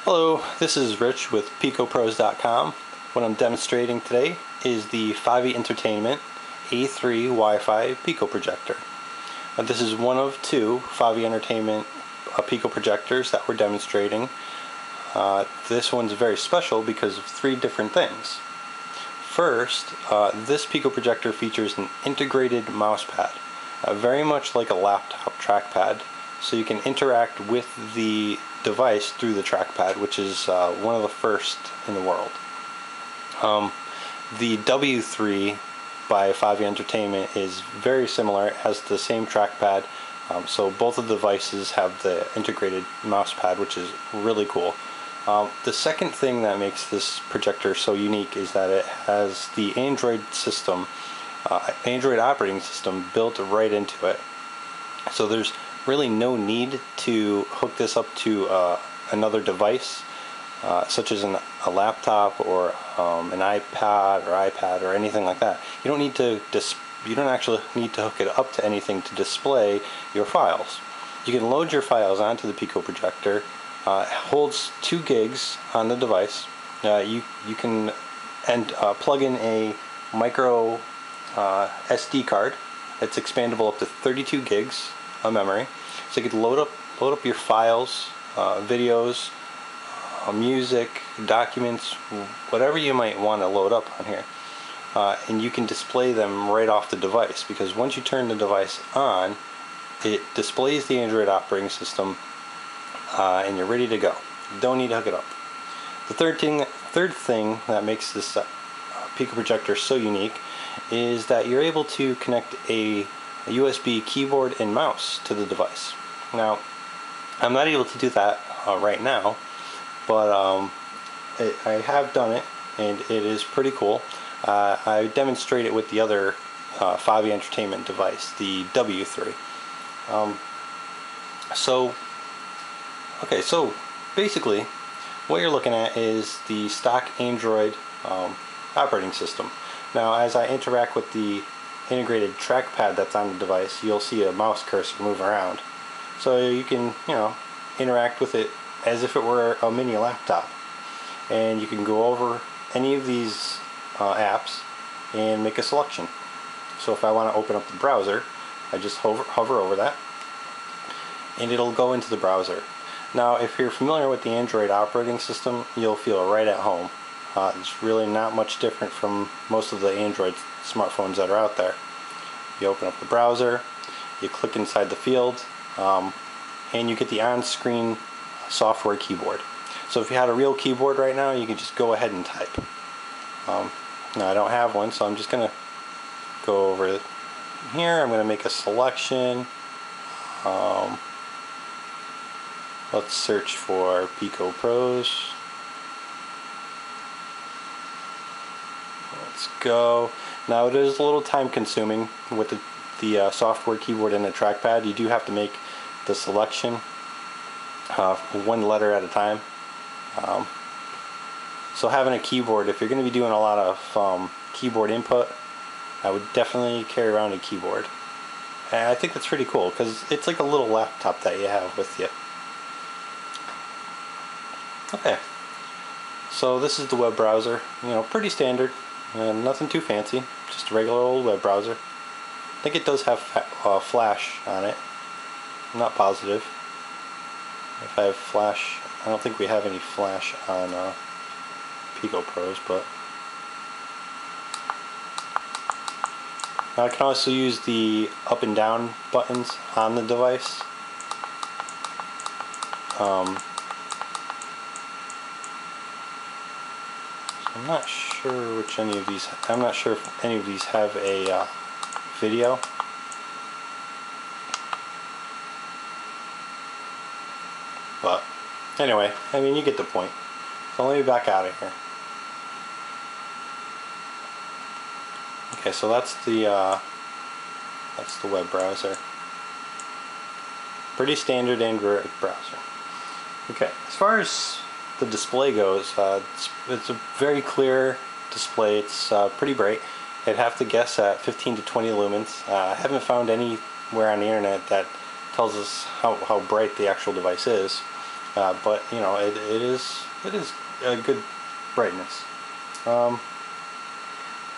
Hello, this is Rich with PicoPros.com. What I'm demonstrating today is the Favi Entertainment A3 Wi-Fi Pico Projector. This is one of two Favi Entertainment Pico projectors that we're demonstrating. This one's very special because of three different things. First, this Pico projector features an integrated mouse pad, very much like a laptop trackpad, so you can interact with the device through the trackpad, which is one of the first in the world. The W3 by Favi Entertainment is very similar. It has the same trackpad, so both of the devices have the integrated mouse pad, which is really cool. The second thing that makes this projector so unique is that it has the Android system, Android operating system built right into it. So there's really no need to hook this up to another device, such as a laptop or an iPad or iPad or anything like that. You don't need to you don't actually need to hook it up to anything to display your files. You can load your files onto the Pico projector. It holds 2 gigs on the device. You can plug in a micro SD card. It's expandable up to 32 gigs of memory, so you could load up your files, videos, music, documents, whatever you might want to load up on here, and you can display them right off the device, because once you turn the device on, it displays the Android operating system, and you're ready to go. You don't need to hook it up. The third thing that makes this Pico projector so unique is that you're able to connect a USB keyboard and mouse to the device. Now, I'm not able to do that right now, but I have done it, and it is pretty cool. I demonstrate it with the other Favi Entertainment device, the W3. So basically, what you're looking at is the stock Android operating system. Now, as I interact with the integrated trackpad that's on the device, you'll see a mouse cursor move around. So you can, interact with it as if it were a mini laptop. And you can go over any of these apps and make a selection. So if I want to open up the browser, I just hover over that, and it'll go into the browser. Now, if you're familiar with the Android operating system, you'll feel right at home. It's really not much different from most of the Android smartphones that are out there. You open up the browser, you click inside the field, and you get the on-screen software keyboard. So if you had a real keyboard right now, you can just go ahead and type. Now, I don't have one, so I'm just going to go over here. I'm going to make a selection. Let's search for Pico Pros. Let's go. Now, it is a little time consuming with the software keyboard and the trackpad. You do have to make the selection one letter at a time. So having a keyboard, if you're going to be doing a lot of keyboard input, I would definitely carry around a keyboard. And I think that's pretty cool, because it's like a little laptop that you have with you. Okay, so this is the web browser. Pretty standard. Nothing too fancy, just a regular old web browser. I think it does have Flash on it. I'm not positive if I have Flash. I don't think we have any Flash on Pico Pros, but now I can also use the up and down buttons on the device. I'm not sure which any of these. I'm not sure if any of these have a video. But anyway, you get the point. So let me back out of here. Okay, so that's the web browser. Pretty standard Android browser. Okay, as far as the display goes, it's a very clear display. It's pretty bright. I'd have to guess at 15 to 20 lumens. I haven't found anywhere on the internet that tells us how bright the actual device is. but you know, it is a good brightness.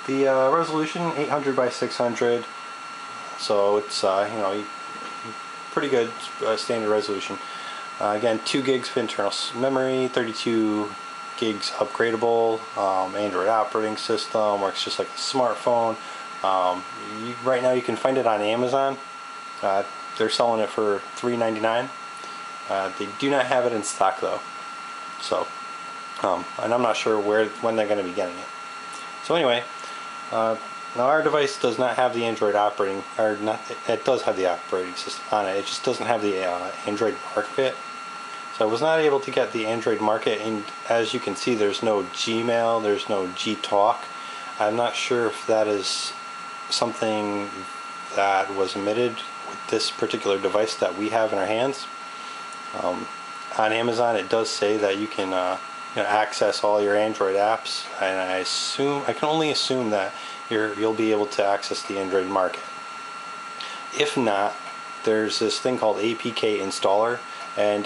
The resolution 800 by 600, so it's you know, pretty good standard resolution. Again, 2 gigs of internal memory, 32 gigs upgradable, Android operating system, works just like a smartphone. Right now you can find it on Amazon. They're selling it for $3.99. They do not have it in stock though, so and I'm not sure when they're going to be getting it. So anyway, now our device does not have the Android operating, or not. It does have the operating system on it. It just doesn't have the Android market. So I was not able to get the Android market, and as you can see, there's no Gmail, there's no Gtalk. I'm not sure if that is something that was omitted with this particular device that we have in our hands. On Amazon, it does say that you can you know, access all your Android apps, and I can only assume that you'll be able to access the Android market. If not, there's this thing called APK installer, and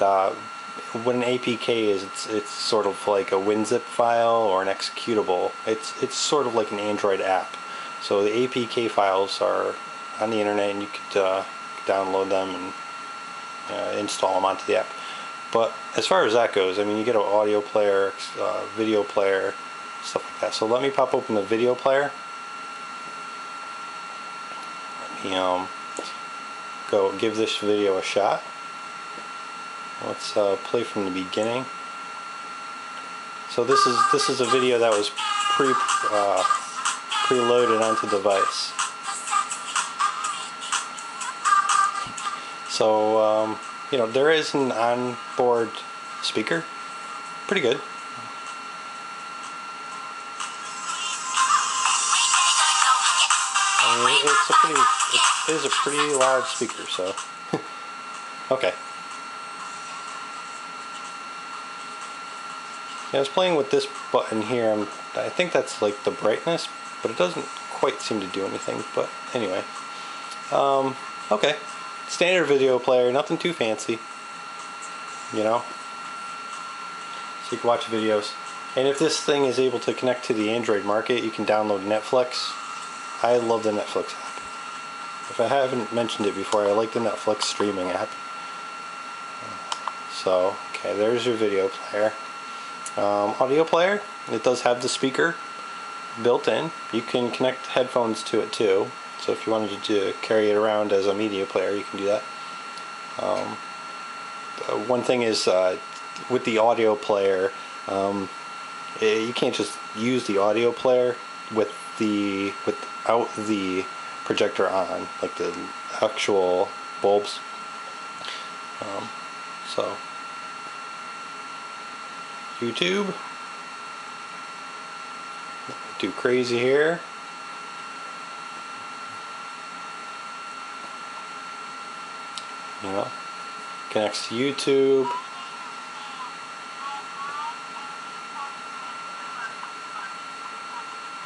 what an APK is, it's sort of like a WinZip file or an executable. It's sort of like an Android app. So the APK files are on the internet, and you could download them and install them onto the app. But as far as that goes, I mean, you get an audio player, video player, stuff like that. So let me pop open the video player. Let me go give this video a shot. Let's play from the beginning. So this is a video that was preloaded onto the device. So you know, there is an onboard speaker, pretty good. I mean, it is a pretty loud speaker, so okay. Yeah, I was playing with this button here, and I think that's like the brightness, but it doesn't quite seem to do anything. But anyway, okay. Standard video player, nothing too fancy, you know, so you can watch videos. And if this thing is able to connect to the Android market, you can download Netflix. I love the Netflix app. If I haven't mentioned it before, I like the Netflix streaming app. So, okay, there's your video player. Audio player, it does have the speaker built in. You can connect headphones to it too. So if you wanted to carry it around as a media player, you can do that. One thing is with the audio player, you can't just use the audio player without the projector on, like the actual bulbs. So YouTube, do crazy here. You know, connects to YouTube.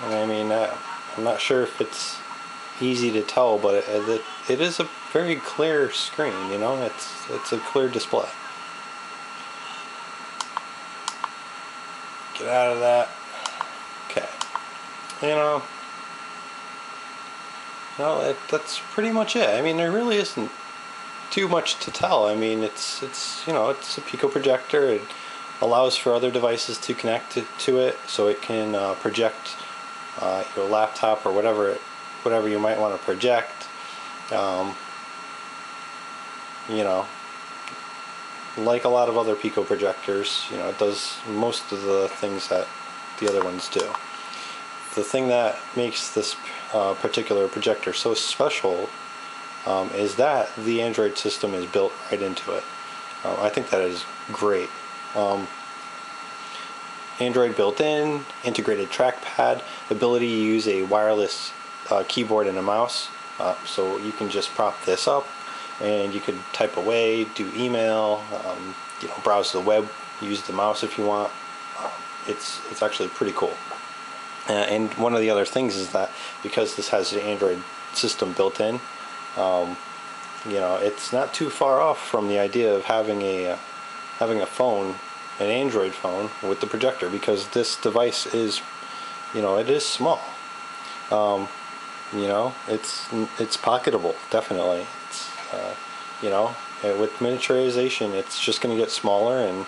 And I mean, I'm not sure if it's easy to tell, but it is a very clear screen. You know, it's a clear display. Get out of that. Okay. You know, that's pretty much it. I mean, there really isn't too much to tell. I mean, it's you know, it's a Pico projector. It allows for other devices to connect to it, so it can project your laptop or whatever you might want to project. You know, like a lot of other Pico projectors, you know, it does most of the things that the other ones do. The thing that makes this particular projector so special is that the Android system is built right into it. I think that is great. Android built in, integrated trackpad, ability to use a wireless keyboard and a mouse. So you can just prop this up and you could type away, do email, you know, browse the web, use the mouse if you want. It's actually pretty cool. And one of the other things is that because this has the Android system built in, you know, it's not too far off from the idea of having a having a phone, an Android phone with the projector, because this device is, it is small. It's pocketable, definitely. It's with miniaturization, it's just going to get smaller, and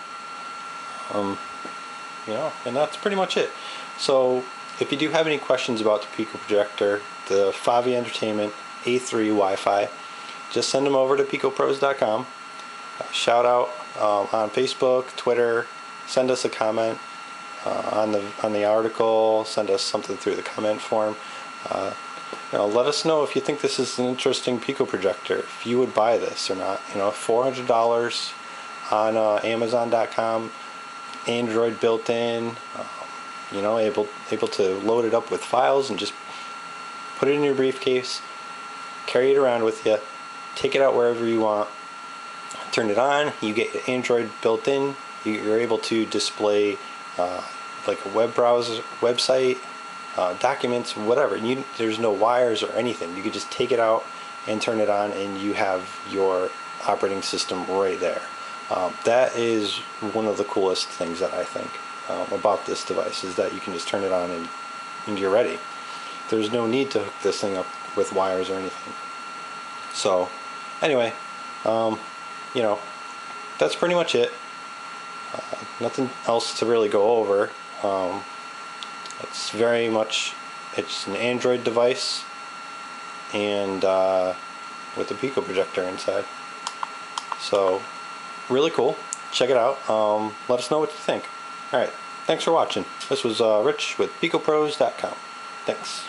and that's pretty much it. So if you do have any questions about the Pico Projector, the Favi Entertainment A3 Wi-Fi, just send them over to picopros.com. Shout out on Facebook, Twitter. Send us a comment on the article. Send us something through the comment form. Let us know if you think this is an interesting Pico Projector, if you would buy this or not. $400 on Amazon.com, Android built in, able to load it up with files and just put it in your briefcase, carry it around with you, take it out wherever you want, turn it on, you get Android built in, you're able to display like a web browser, website, documents, whatever. There's no wires or anything. You could just take it out and turn it on, and you have your operating system right there. That is one of the coolest things that I think about this device, is that you can just turn it on and you're ready. There's no need to hook this thing up with wires or anything. So anyway, that's pretty much it. Nothing else to really go over. It's an Android device, and with the Pico Projector inside. So really cool. Check it out. Let us know what you think. Alright, thanks for watching. This was Rich with picopros.com. Thanks.